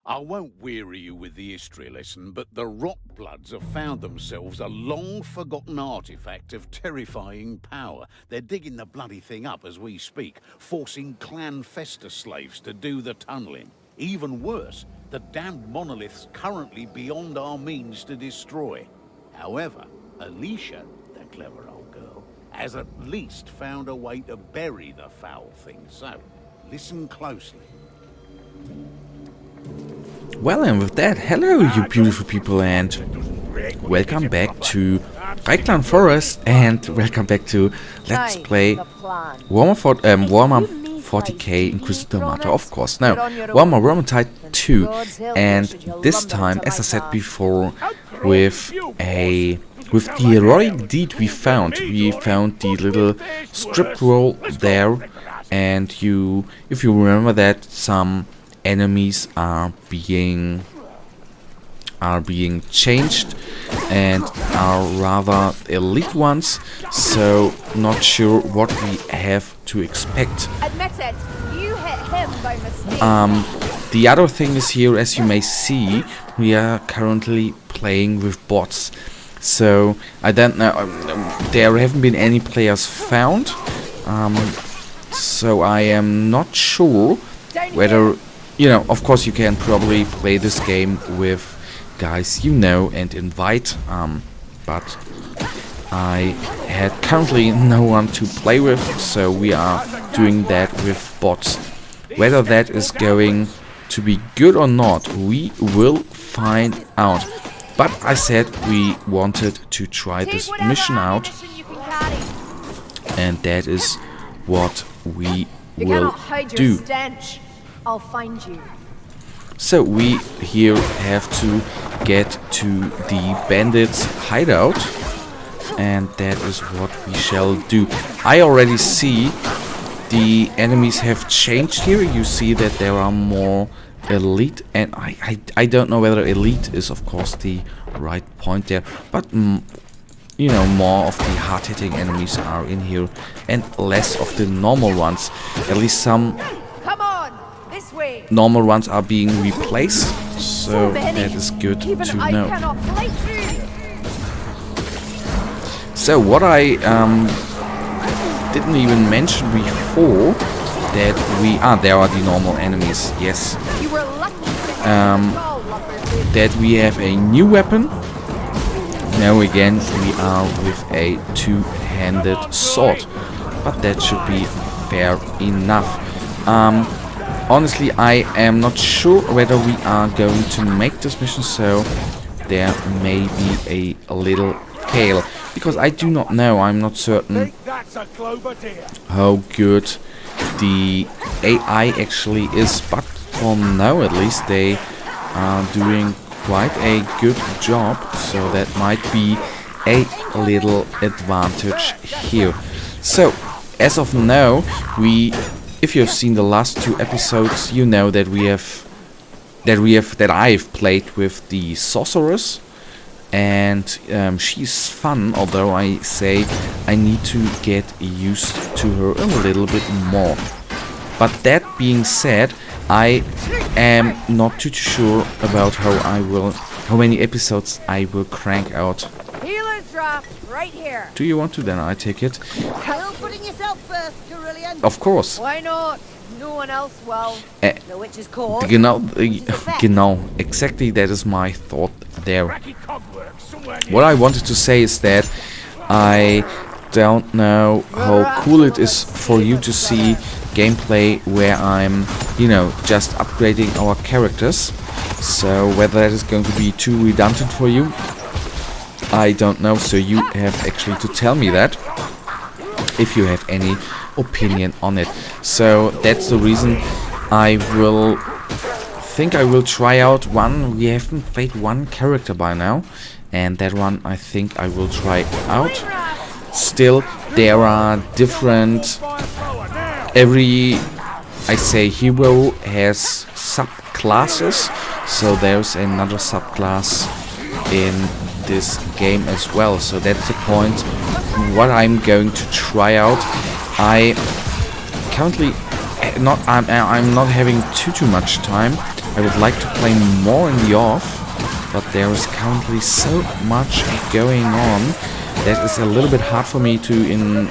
I won't weary you with the history lesson, but the Rotbloods have found themselves a long-forgotten artifact of terrifying power. They're digging the bloody thing up as we speak, forcing Clan Fester slaves to do the tunnelling. Even worse, the damned monolith's currently beyond our means to destroy. However, Alicia, the clever old girl, has at least found a way to bury the foul thing, so listen closely. Well, and with that, hello you beautiful people, and welcome back to Reichland Forest, and welcome back to Let's Play Warhammer 40k Inquisitor Martyr, of course. Now, Warhammer Vermintide 2, and this time, as I said before, with the heroic deed we found the little script roll there, and if you remember that, some enemies are being changed and are rather elite ones, so not sure what we have to expect. Admit it, you hit him by mistake. The other thing is here, as you may see, we are currently playing with bots, so I don't know, there haven't been any players found, so I am not sure whether, you know, of course you can probably play this game with guys you know and invite, but I had currently no one to play with, so we are doing that with bots. Whether that is going to be good or not, we will find out. But I said we wanted to try this mission out, and that is what we will do. I'll find you. So we here have to get to the bandits' hideout, and that is what we shall do. I already see the enemies have changed here. You see that there are more elite, and I don't know whether elite is of course the right point there, but you know, more of the hard-hitting enemies are in here and less of the normal ones. At least some normal ones are being replaced, so that is good to know. So what I didn't even mention before, that there are the normal enemies, yes. That we have a new weapon. Now again we are with a two-handed sword, but that should be fair enough. Honestly, I am not sure whether we are going to make this mission, so there may be a little fail, because I do not know, I'm not certain how good the AI actually is, but for now at least they are doing quite a good job, so that might be a little advantage here. So, as of now, if you have seen the last two episodes, you know that I've played with the sorceress, and she's fun, although I say I need to get used to her a little bit more. But that being said, I am not too sure about how many episodes I will crank out. Healer's drop right here. Do you want to? Then I take it. Hello, putting yourself first, Carillion. Of course. Why not? No one else will. The witch is caught. Genau, exactly, that is my thought there. What I wanted to say is that I don't know how cool it is for you to see gameplay where I'm, you know, just upgrading our characters. So whether that is going to be too redundant for you, I don't know. So you have actually to tell me that, if you have any opinion on it. So that's the reason I will try out one. We haven't played one character by now, and that one I think I will try out. Still, there are different, every hero has subclasses, so there's another subclass in this game as well. So that's the point what I'm going to try out. I currently I'm not having too much time I would like to play more in the off, but there is currently so much going on that is a little bit hard for me to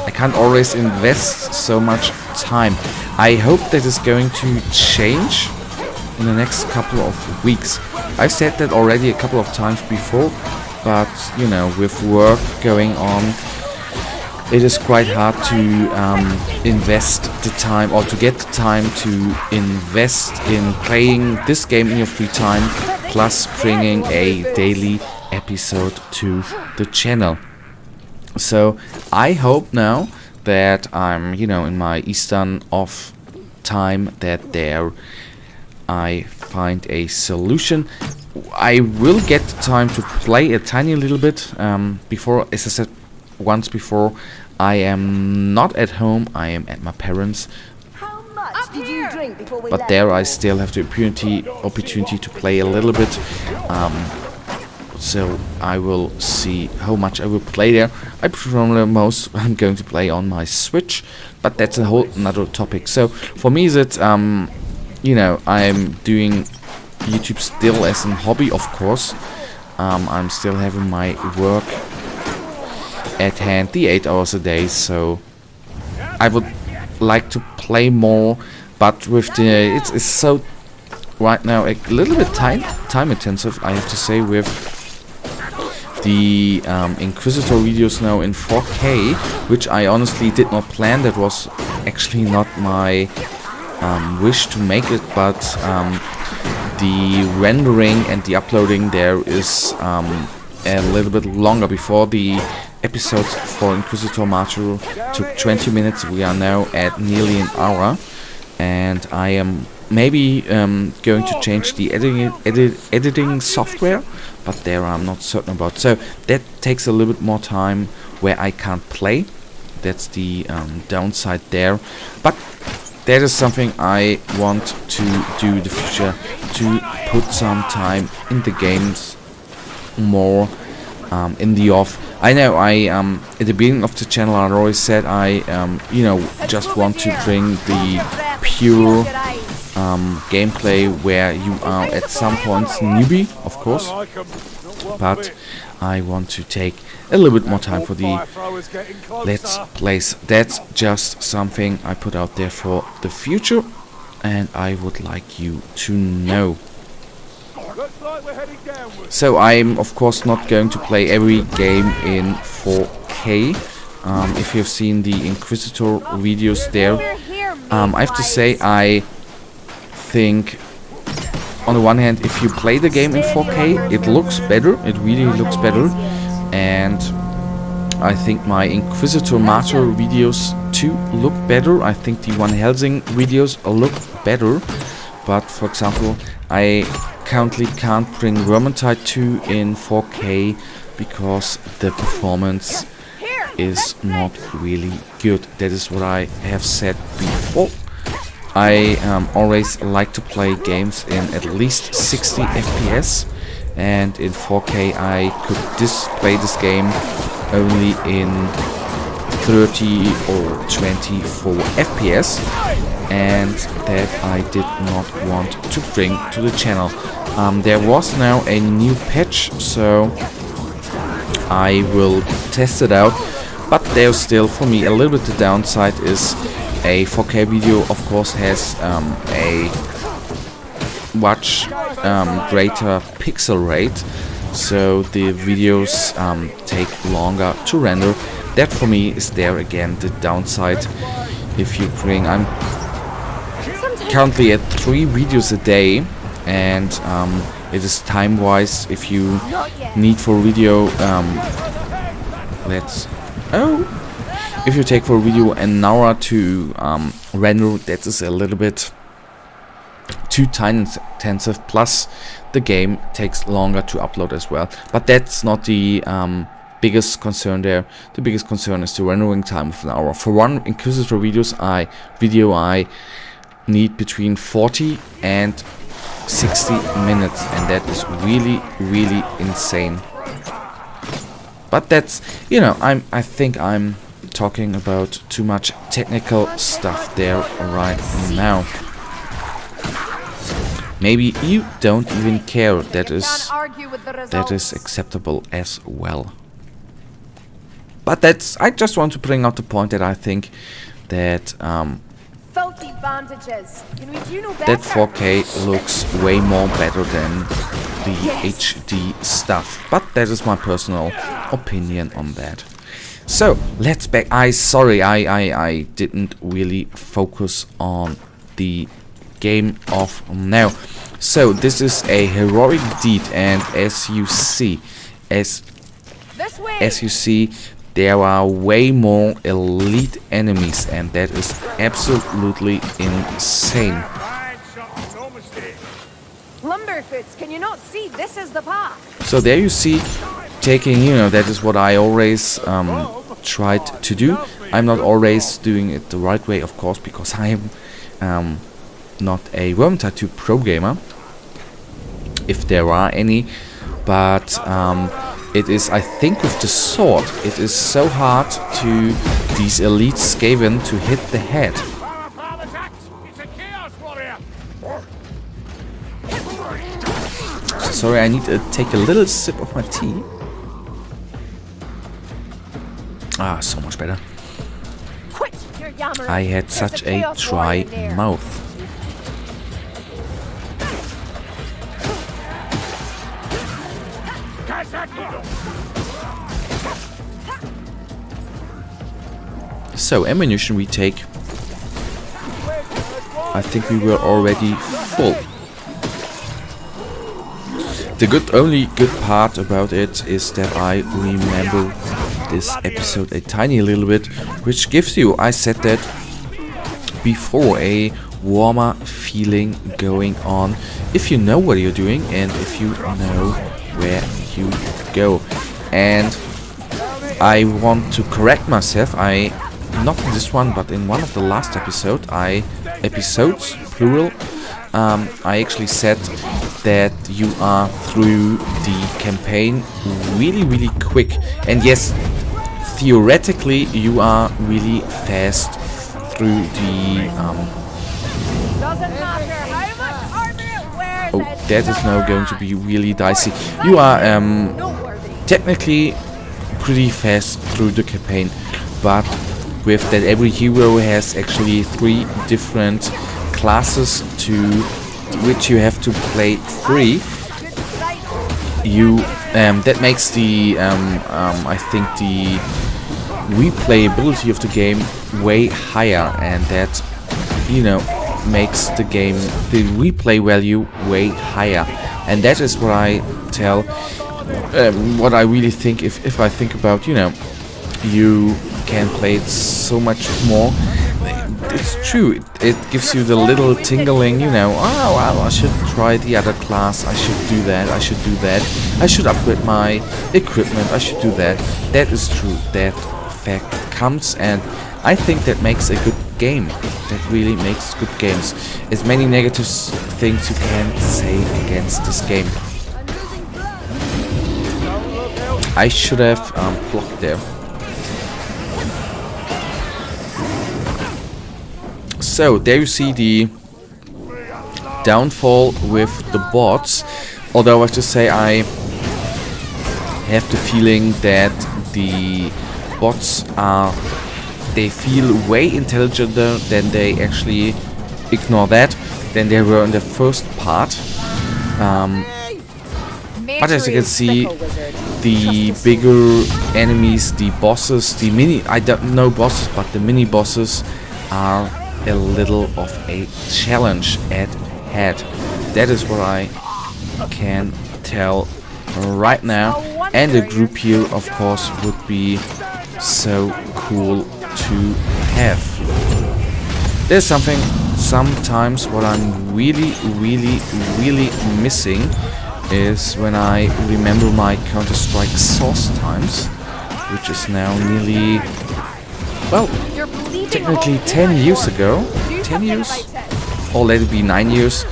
I can't always invest so much time. I hope that is going to change in the next couple of weeks. I've said that already a couple of times before, but you know, with work going on, it is quite hard to invest the time, or to get the time to invest in playing this game in your free time, plus bringing a daily episode to the channel. So I hope now that I'm, you know, in my Eastern off time, that there I find a solution. I will get time to play a tiny little bit before, as I said once before, I am not at home, I am at my parents'. How much did you drink before we but left? there I still have the opportunity to play a little bit. So I will see how much I will play there. I prefer most I'm going to play on my Switch, but that's a whole another topic. So for me, is it you know, I'm doing YouTube still as a hobby, of course. I'm still having my work at hand, the 8 hours a day, so I would like to play more, but with the it's so right now a little bit time intensive, I have to say, with the Inquisitor videos now in 4K, which I honestly did not plan. That was actually not my wish to make it, but the rendering and the uploading there is a little bit longer. Before the episodes for Inquisitor Martyr took 20 minutes, we are now at nearly an hour, and I am maybe going to change the editing software, but there I'm not certain about. So that takes a little bit more time where I can't play. That's the downside there, but that is something I want to do in the future, to put some time in the games more in the off. I know I at the beginning of the channel I always said I you know, just want to bring the pure gameplay where you are at some points newbie, of course, but I want to take a little bit more time for the Let's Plays. That's just something I put out there for the future, and I would like you to know. So I'm of course not going to play every game in 4K. If you've seen the Inquisitor videos there, I have to say I think on the one hand, if you play the game in 4K, it looks better, it really looks better, and I think my Inquisitor Martyr videos too look better. I think the Van Helsing videos look better, but for example, I currently can't bring Vermintide 2 in 4K because the performance is not really good. That is what I have said before. I always like to play games in at least 60 FPS, and in 4K I could play this game only in 30 or 24 FPS, and that I did not want to bring to the channel. There was now a new patch, so I will test it out, but there's still for me a little bit the downside is a 4K video of course has a much greater pixel rate, so the videos take longer to render. That for me is there again the downside. If you bring, I'm currently at 3 videos a day, and it is time wise. If you need for video if you take for a video an hour to render, that is a little bit too time intensive, plus the game takes longer to upload as well. But that's not the biggest concern there. The biggest concern is the rendering time of an hour. For one Inquisitor video I need between 40 and 60 minutes, and that is really, really insane. But that's, you know, I think I'm talking about too much technical stuff there right now. maybe you don't even care. That You is can't argue with the results. acceptable as well. But that's, I just want to bring out the point that I think that Filthy bandages. Can we do no better? that 4K looks way more better than the HD stuff. But that is my personal opinion on that. So let's back. I didn't really focus on the game of now. So this is a heroic deed, and as you see, This way. there are way more elite enemies, and that is absolutely insane. Lumberfoots, can you not see? This is the path. So there you see, taking, you know, that is what I always tried to do. I'm not always doing it the right way, of course, because I am not a Vermintide 2 pro gamer, if there are any, but it is, I think, with the sword, it is so hard to these elite Skaven to hit the head. Sorry, I need to take a little sip of my tea. Ah, so much better. Quit your yammering. I had There's such a chaos dry warrior there. mouth. So, ammunition we take. I think we were already full. The only good part about it is that I remember this episode a tiny little bit, which gives you, I said that before, a warmer feeling going on if you know what you're doing and if you know where you go. And I want to correct myself. Not in this one, but in one of the last episodes, plural, I actually said that you are through the campaign really quick. And yes, theoretically you are really fast through the Doesn't matter how much armor it wears. oh, that is now going to be really dicey. You are Noteworthy. technically pretty fast through the campaign, but with that every hero has actually 3 different classes to which you have to play free. You that makes the I think the replayability of the game way higher, and that, you know, makes the game, the replay value, way higher. And that is what I tell, what I really think. If I think about, you know, you can play it so much more. It's true, it gives you the little tingling, you know, oh well, I should try the other class, I should do that, I should do that, I should upgrade my equipment, I should do that. That is true, that fact comes, and I think that makes a good game. That really makes good games. As many negative things you can say against this game. I should have blocked there. So there you see the downfall with the bots. Although I have to say, I have the feeling that the bots are, they feel way intelligenter than they actually ignore that, than they were in the first part. But as you can see, the bigger enemies, the bosses, the mini, I don't know bosses, but the mini bosses are a little of a challenge at head. That is what I can tell right now. And the group here, of course, would be so cool to have. There's something sometimes what I'm really missing is when I remember my Counter-Strike source times, which is now nearly, well, technically 10 years ago. 10 years? Or let it be 9 years.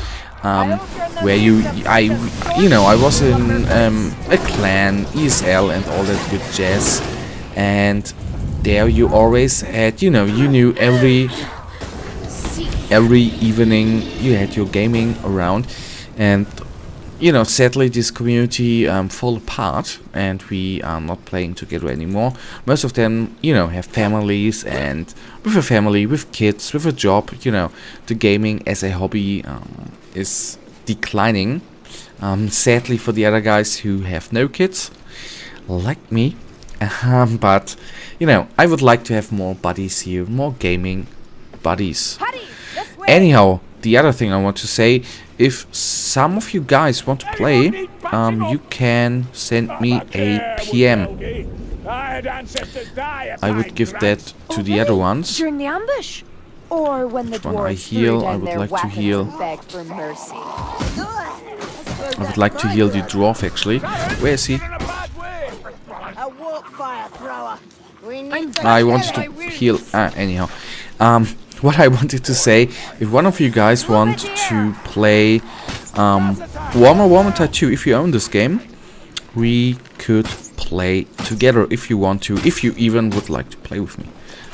Where I was in a clan, ESL and all that good jazz. And there you always had, you knew every evening you had your gaming around. And you know, sadly this community fall apart and we are not playing together anymore. Most of them, you know, have families, and with a family, with kids, with a job, you know, the gaming as a hobby is declining. Sadly for the other guys who have no kids, like me. But, you know, I would like to have more buddies here, more gaming buddies. Anyhow, the other thing I want to say, if some of you guys want to play, you can send me a PM. I would give that to the other ones. During the ambush, or when the When I dwarves heal, threw I down would their like to weapons heal. and begged for mercy. I would like to heal the dwarf actually. Where is he? A warp fire thrower. We need I wanted to heal. Anyhow, what I wanted to say, if one of you guys want to play Warhammer 2, if you own this game, we could play together if you want to, if you even would like to play with me.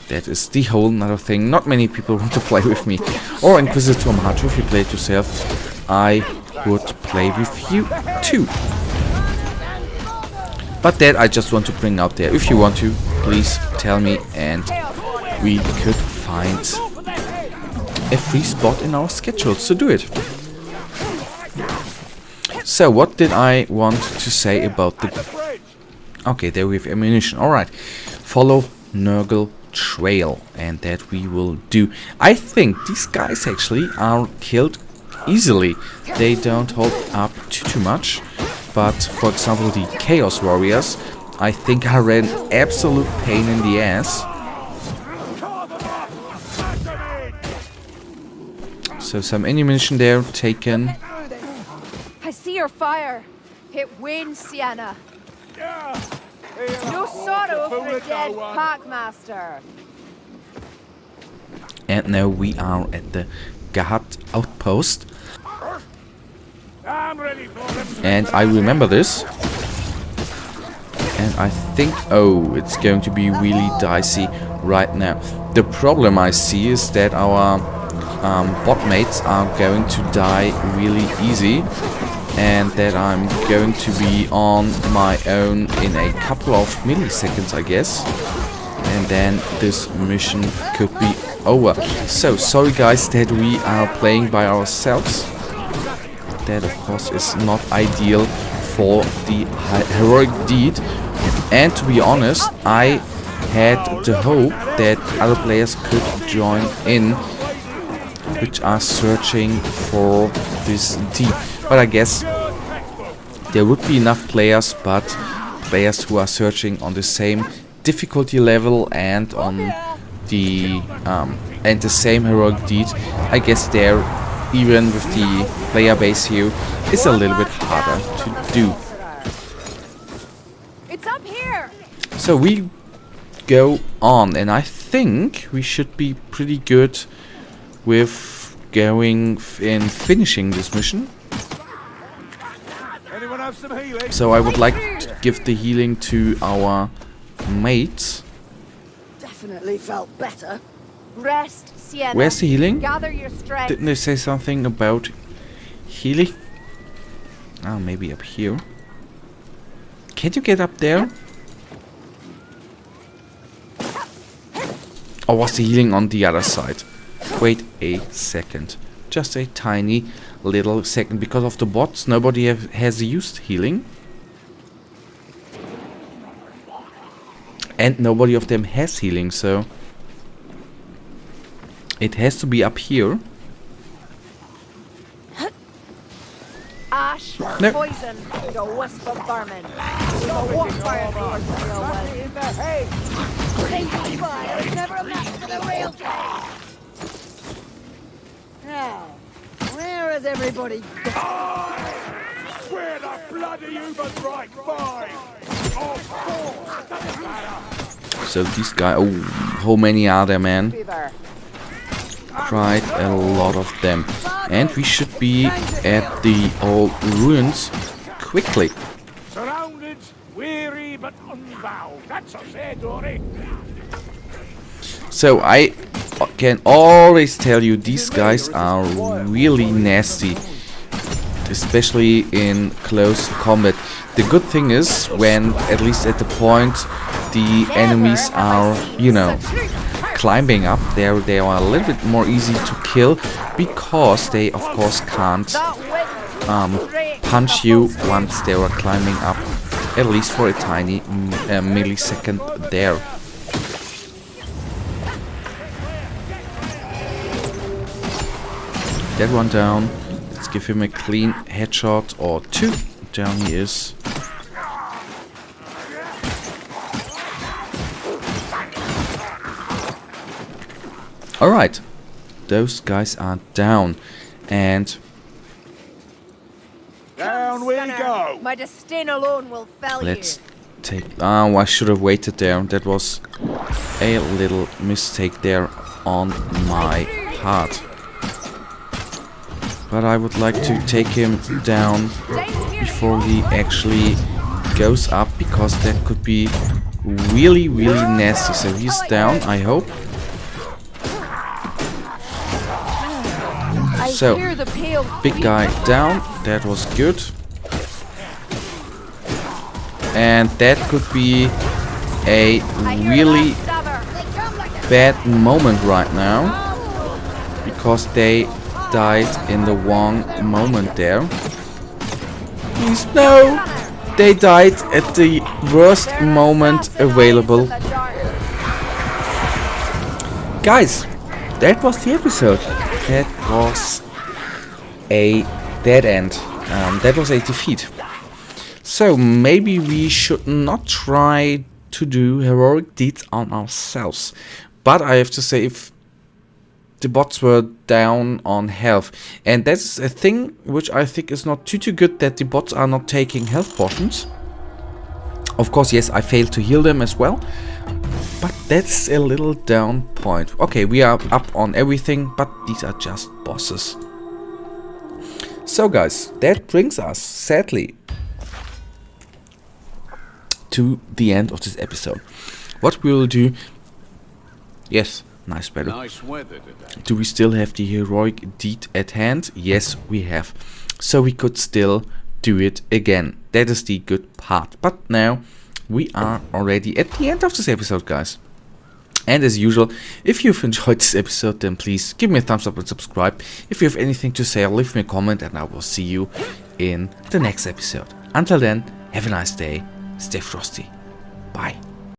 That is the whole other thing. Not many people want to play with me. Or Inquisitor Mahacho, if you play it yourself, I would play with you too. But that I just want to bring out there. If you want to, please tell me and we could find a free spot in our schedules to do it. So what did I want to say about the... Okay, there we have ammunition. Alright. Follow Nurgle Trail, and that we will do. I think these guys actually are killed easily. They don't hold up too much. But for example the Chaos Warriors, I think are an absolute pain in the ass. So some ammunition there taken. I see your fire. It wins, Sienna. No sorrow for a dead Packmaster. And now we are at the Gahat outpost. And I remember this. And I think, oh, it's going to be really dicey right now. The problem I see is that our bot mates are going to die really easy. And that I'm going to be on my own in a couple of milliseconds, I guess. And then this mission could be over. So, sorry guys that we are playing by ourselves. That of course is not ideal for the heroic deed. And to be honest, I had the hope that other players could join in, which are searching for this deed. But I guess there would be enough players, but players who are searching on the same difficulty level and on the same heroic deed, I guess there, even with the player base here, is a little bit harder to do. It's up here. So we go on, and I think we should be pretty good with going and finishing this mission. So I would like to give the healing to our mates. definitely felt better. Rest, Sienna. Where's the healing? Gather your strength. Didn't they say something about healing? Oh, maybe up here. Can you get up there? Or was the healing on the other side? Wait a second. Just a tiny little second. Because of the bots, nobody has used healing. And nobody of them has healing, so... it has to be up here. Ash, No. poison, the wisp of vermin. The warp fire thrower for real one. Hey, fire is never a match for the real thing. Now, where has everybody gone? Where the bloody humans right by? So these guys... oh, how many are there, man? Fever. Quite a lot of them. And we should be at the old ruins quickly. Surrounded, weary but unbowed. That's us here, Dory. So I can always tell you these guys are really nasty. especially in close combat. The good thing is when, at least at the point, the enemies are, you know, climbing up there, they are a little bit more easy to kill because they of course can't punch you once they are climbing up, at least for a tiny millisecond there. That one down. Let's give him a clean headshot or two. Down he is. Alright, those guys are down, and Down we go. My disdain alone will fell let's you. take... Oh, I should have waited there. That was a little mistake there on my part. But I would like to take him down before he actually goes up, because that could be really, really nasty. So he's down, I hope. So, big guy down, that was good. And that could be a really bad moment right now, because they died in the wrong moment there. Please, no! They died at the worst moment available. Guys, that was the episode. That was a dead end. That was a defeat. So maybe we should not try to do heroic deeds on ourselves. But I have to say, if the bots were down on health, and that's a thing which I think is not too good, that the bots are not taking health potions. Of course, yes, I failed to heal them as well, but that's a little down point. Okay, we are up on everything, but these are just bosses. So guys, that brings us, sadly, to the end of this episode. What we will do... Yes, nice battle. Nice weather today. Do we still have the heroic deed at hand? Yes, we have. So we could still do it again. That is the good part. But now we are already at the end of this episode, guys. And as usual, if you've enjoyed this episode, then please give me a thumbs up and subscribe. If you have anything to say, leave me a comment, and I will see you in the next episode. Until then, have a nice day. Stay frosty. Bye.